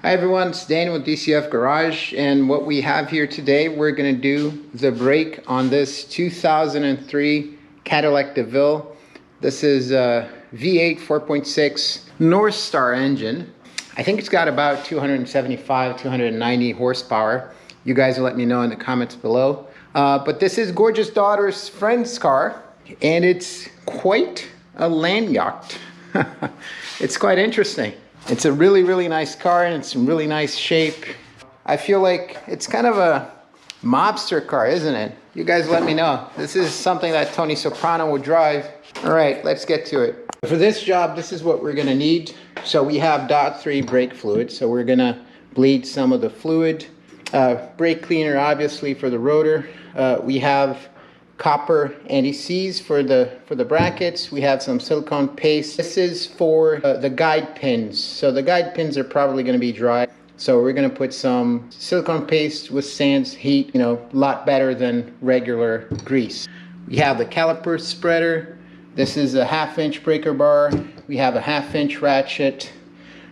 Hi everyone, it's Daniel with DCF Garage, and what we have here today, we're going to do the brake on this 2003 Cadillac Deville. This is a V8 4.6 North Star engine. I think it's got about 275, 290 horsepower. You guys will let me know in the comments below. But this is gorgeous daughter's friend's car, and it's quite a land yacht. It's quite interesting. It's a really nice car, and it's in really nice shape. I feel like it's kind of a mobster car, isn't it? You guys let me know. This is something that Tony Soprano would drive. All right, let's get to it. For this job, this is what we're gonna need. So we have .3 brake fluid, so we're gonna bleed some of the fluid. Brake cleaner, obviously, for the rotor. We have copper anti-seize for the brackets. We have some silicone paste. This is for the guide pins. So the guide pins are probably going to be dry. So we're going to put some silicone paste with sans heat, a lot better than regular grease. We have the caliper spreader. This is a 1/2 inch breaker bar. We have a 1/2 inch ratchet,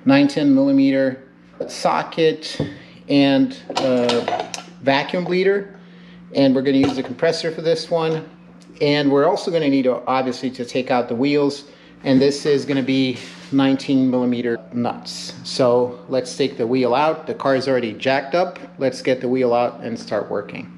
910 millimeter socket, and vacuum bleeder. And we're going to use the compressor for this one. And we're also going to need, obviously, to take out the wheels. And this is going to be 19 millimeter nuts. So let's take the wheel out. The car is already jacked up. Let's get the wheel out and start working.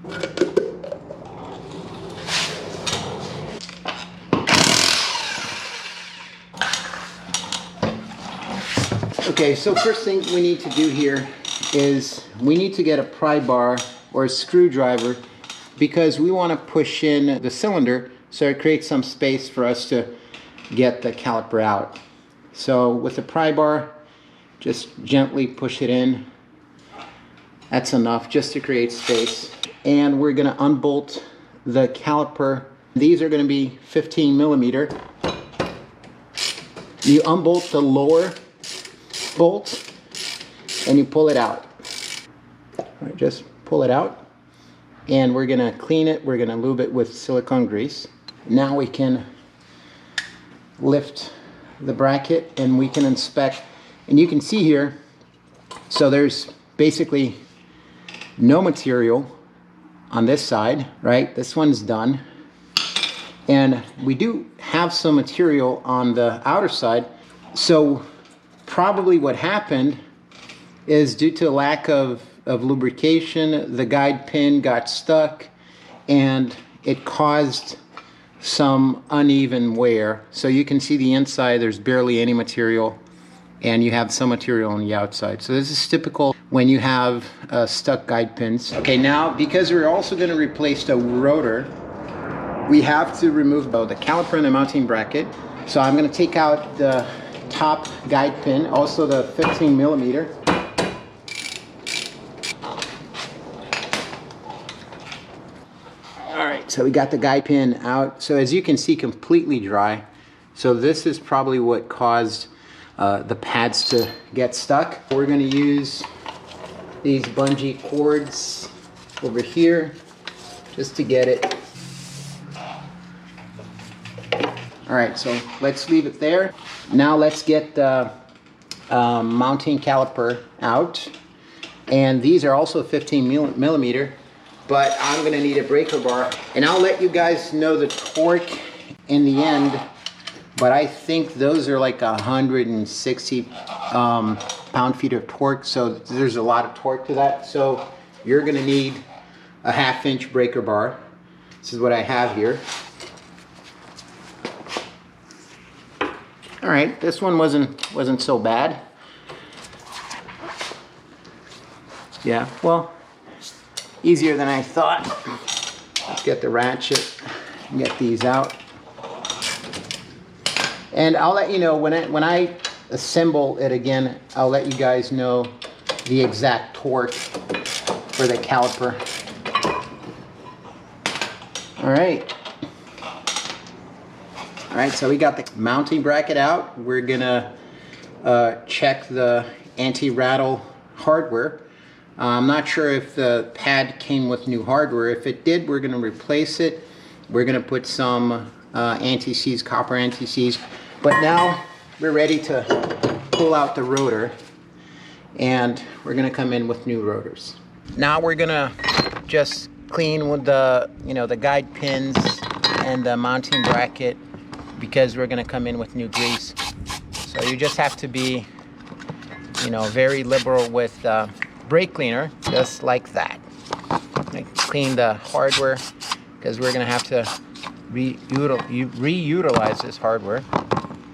Okay, so first thing we need to do here is we need to get a pry bar or a screwdriver, because we want to push in the cylinder so it creates some space for us to get the caliper out. So with the pry bar, just gently push it in. That's enough just to create space. And we're going to unbolt the caliper. These are going to be 15 millimeter. You unbolt the lower bolt and you pull it out. All right, just pull it out. And we're gonna clean it. We're gonna lube it with silicone grease. Now we can lift the bracket and we can inspect. And you can see here, so there's basically no material on this side, right? This one's done. And we do have some material on the outer side. So probably what happened is, due to a lack of lubrication, the guide pin got stuck and it caused some uneven wear. So you can see the inside, there's barely any material, and you have some material on the outside. So this is typical when you have stuck guide pins. Okay, now because we're also going to replace the rotor, we have to remove both the caliper and the mounting bracket. So I'm going to take out the top guide pin, also the 15 millimeter. So we got the guide pin out. So as you can see, completely dry. So this is probably what caused the pads to get stuck. We're going to use these bungee cords over here just to get it. All right, so let's leave it there. Now let's get the mounting caliper out. And these are also 15 millimeter. But I'm going to need a breaker bar, and I'll let you guys know the torque in the end, but I think those are like 160 pound-feet of torque, so there's a lot of torque to that. So you're going to need a 1/2 inch breaker bar. This is what I have here. All right, this one wasn't so bad. Yeah, well, easier than I thought. Let's get the ratchet and get these out. And I'll let you know when I assemble it again, I'll let you guys know the exact torque for the caliper. All right. All right, so we got the mounting bracket out. We're gonna check the anti-rattle hardware. I'm not sure if the pad came with new hardware. If it did, we're going to replace it. We're going to put some anti-seize, copper anti-seize. But now we're ready to pull out the rotor. and we're gonna come in with new rotors. Now we're gonna just clean with the, the guide pins and the mounting bracket, because we're gonna come in with new grease. So you just have to be, very liberal with brake cleaner, just like that. Clean the hardware, because we're gonna have to reutilize this hardware.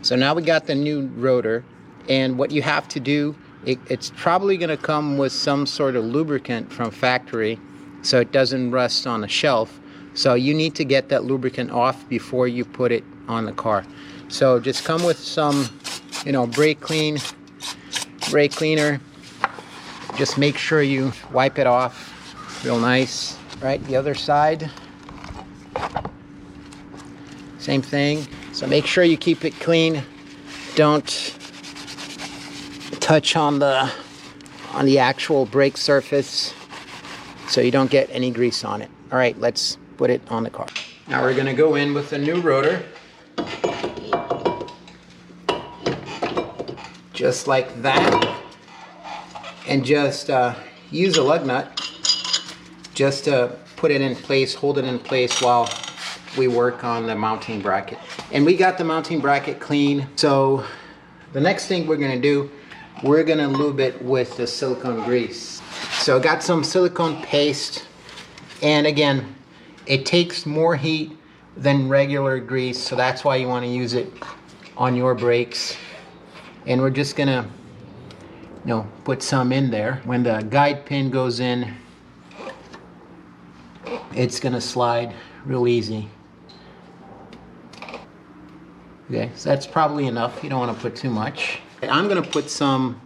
So now we got the new rotor, and what you have to do, it's probably gonna come with some sort of lubricant from factory, so it doesn't rust on the shelf. So you need to get that lubricant off before you put it on the car. So just come with some, brake cleaner. Just make sure you wipe it off real nice. Right, the other side, same thing. So make sure you keep it clean. Don't touch on the actual brake surface, so you don't get any grease on it. All right, let's put it on the car. Now we're gonna go in with a new rotor, just like that, and just use a lug nut just to put it in place, hold it in place while we work on the mounting bracket. And we got the mounting bracket clean. So the next thing we're gonna do, we're gonna lube it with the silicone grease. So I got some silicone paste, and again, it takes more heat than regular grease, so that's why you wanna use it on your brakes. And we're just gonna, put some in there. When the guide pin goes in, it's gonna slide real easy. Okay, so that's probably enough. You don't want to put too much. I'm gonna put some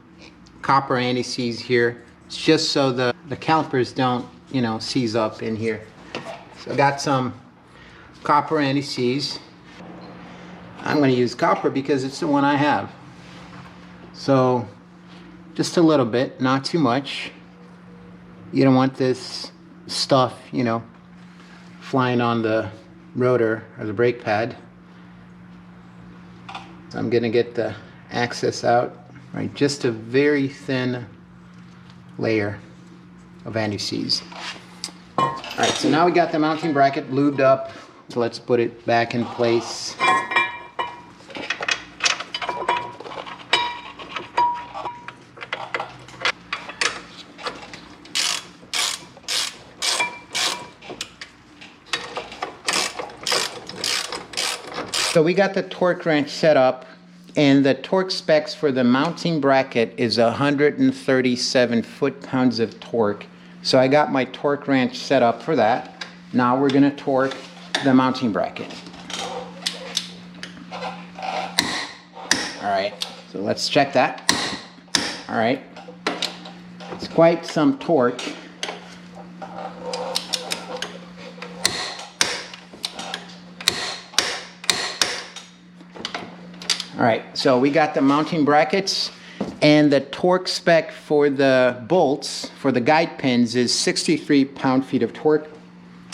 copper anti-seize here. It's just so the calipers don't, seize up in here. So I got some copper anti-seize. I'm gonna use copper because it's the one I have. So just a little bit, not too much. You don't want this stuff, flying on the rotor or the brake pad. So I'm gonna get the access out, right? Just a very thin layer of anti-seize. All right, so now we got the mounting bracket lubed up. So let's put it back in place. So we got the torque wrench set up, and the torque specs for the mounting bracket is 137 foot-pounds of torque. So I got my torque wrench set up for that. Now we're gonna torque the mounting bracket. All right, so let's check that. All right, it's quite some torque. All right, so we got the mounting brackets, and the torque spec for the bolts, for the guide pins, is 63 pound-feet of torque.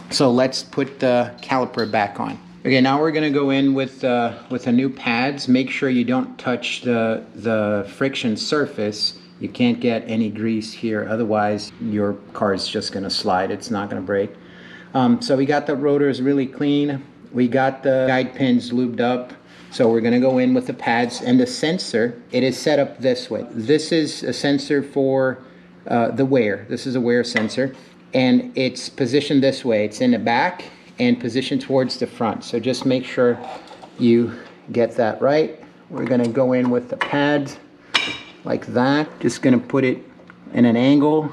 So let's put the caliper back on. Okay, now we're gonna go in with the new pads. Make sure you don't touch the friction surface. You can't get any grease here, otherwise your car is just gonna slide. It's not gonna break. So we got the rotors really clean. We got the guide pins lubed up. So we're gonna go in with the pads, and the sensor, it is set up this way. This is a sensor for the wear. This is a wear sensor, and it's positioned this way. It's in the back and positioned towards the front. So just make sure you get that right. We're gonna go in with the pads like that. Just gonna put it in an angle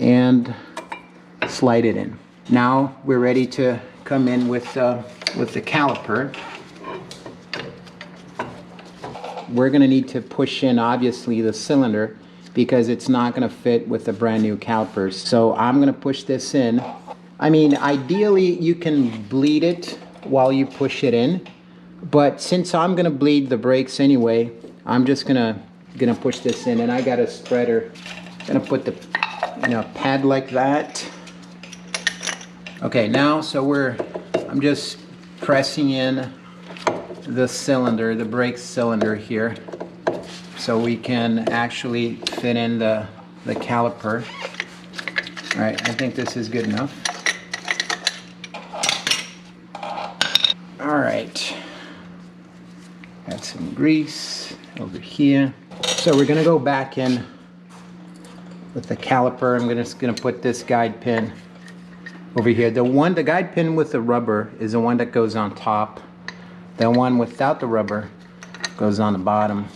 and slide it in. Now we're ready to come in with the caliper. We're gonna need to push in, obviously, the cylinder, because it's not gonna fit with the brand new calipers. So I'm gonna push this in. I mean, ideally you can bleed it while you push it in, but since I'm gonna bleed the brakes anyway, I'm just gonna push this in, and I got a spreader. Gonna put the pad like that. Okay, now I'm just pressing in the cylinder, the brake cylinder here. so we can actually fit in the caliper. All right, I think this is good enough. All right, got some grease over here. So we're gonna go back in with the caliper. I'm just gonna put this guide pin over here. The guide pin with the rubber is the one that goes on top. The one without the rubber goes on the bottom.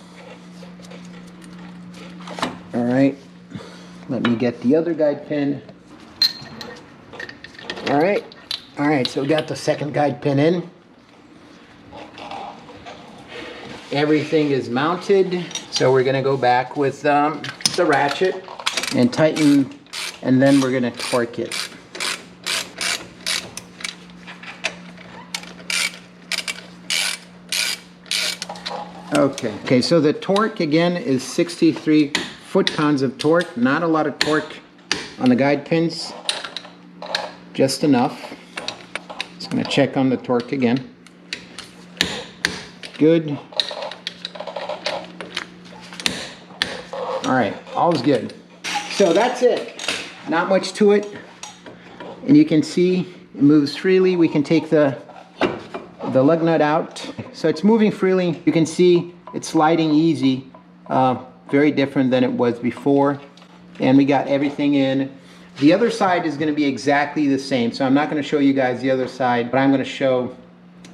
All right, let me get the other guide pin. All right, so we got the second guide pin in. Everything is mounted. So we're gonna go back with the ratchet and tighten, and then we're gonna torque it. Okay, so the torque again is 63 foot-pounds of torque. Not a lot of torque on the guide pins, just enough. Just gonna check on the torque again. Good. All right, all's good. So that's it. Not much to it. And you can see it moves freely. We can take the lug nut out. So it's moving freely. You can see it's sliding easy. Very different than it was before. And we got everything in. The other side is going to be exactly the same. So I'm not going to show you guys the other side, but I'm going to show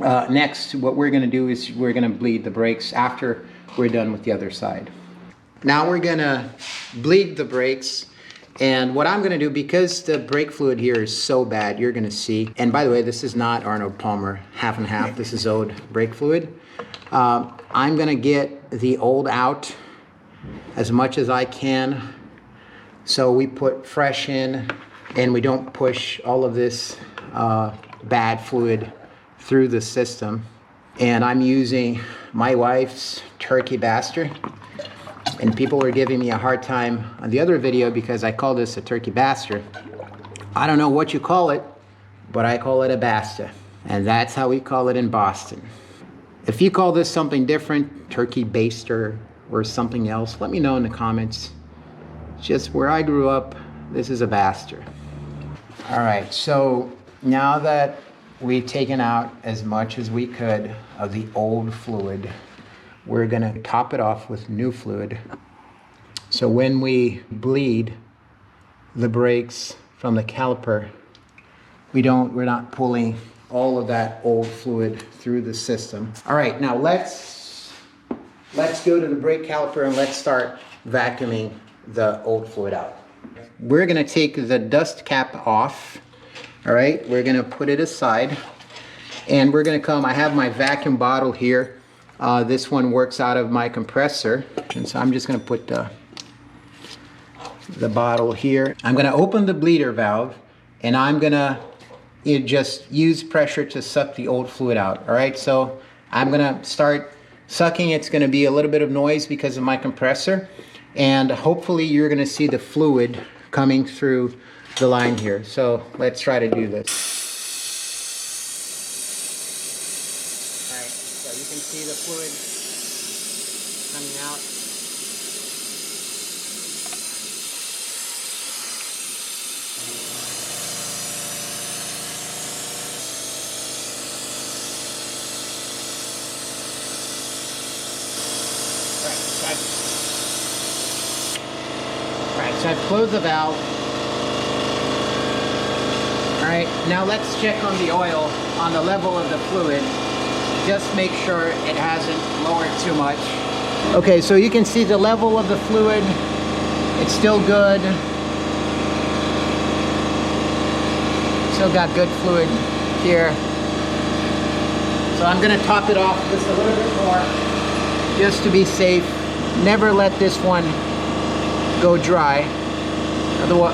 next what we're going to do is we're going to bleed the brakes after we're done with the other side. Now we're going to bleed the brakes. And what I'm going to do, because the brake fluid here is so bad, you're going to see, and by the way, this is not Arnold Palmer half and half, this is old brake fluid. I'm going to get the old out as much as I can, so we put fresh in and we don't push all of this bad fluid through the system. And I'm using my wife's Turkey Bastard. And people were giving me a hard time on the other video because I call this a Turkey Bastard. I don't know what you call it, but I call it a Basta. And that's how we call it in Boston. If you call this something different, Turkey Baster or something else, let me know in the comments. Just where I grew up, this is a Bastard. All right, so now that we've taken out as much as we could of the old fluid, we're gonna top it off with new fluid. So when we bleed the brakes from the caliper, we're not pulling all of that old fluid through the system. All right, now let's go to the brake caliper and let's start vacuuming the old fluid out. We're gonna take the dust cap off. All right, we're gonna put it aside and we're gonna I have my vacuum bottle here. This one works out of my compressor, and so I'm just going to put the bottle here. I'm going to open the bleeder valve, and I'm going to just use pressure to suck the old fluid out. All right, so I'm going to start sucking. It's going to be a little bit of noise because of my compressor, and hopefully you're going to see the fluid coming through the line here. So let's try to do this. You can see the fluid coming out. Right, so I've closed the valve. All right, now let's check on the oil, on the level of the fluid. Just make sure it hasn't lowered too much. Okay, so you can see the level of the fluid. It's still good. Still got good fluid here. So I'm gonna top it off just a little bit more, just to be safe. Never let this one go dry.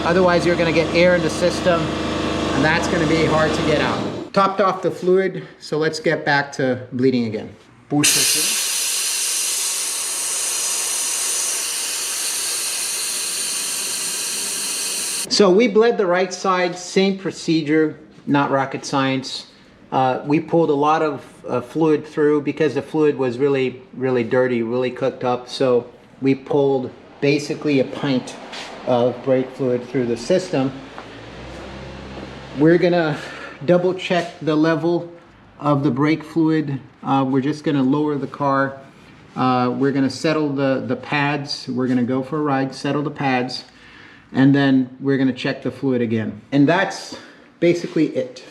Otherwise you're gonna get air in the system, and that's gonna be hard to get out. Topped off the fluid, so let's get back to bleeding again. So we bled the right side, same procedure, not rocket science. We pulled a lot of fluid through because the fluid was really dirty, really cooked up. So we pulled basically a pint of brake fluid through the system. We're gonna double check the level of the brake fluid. We're just gonna lower the car. We're gonna settle the pads. We're gonna go for a ride, settle the pads, and then we're gonna check the fluid again. And that's basically it.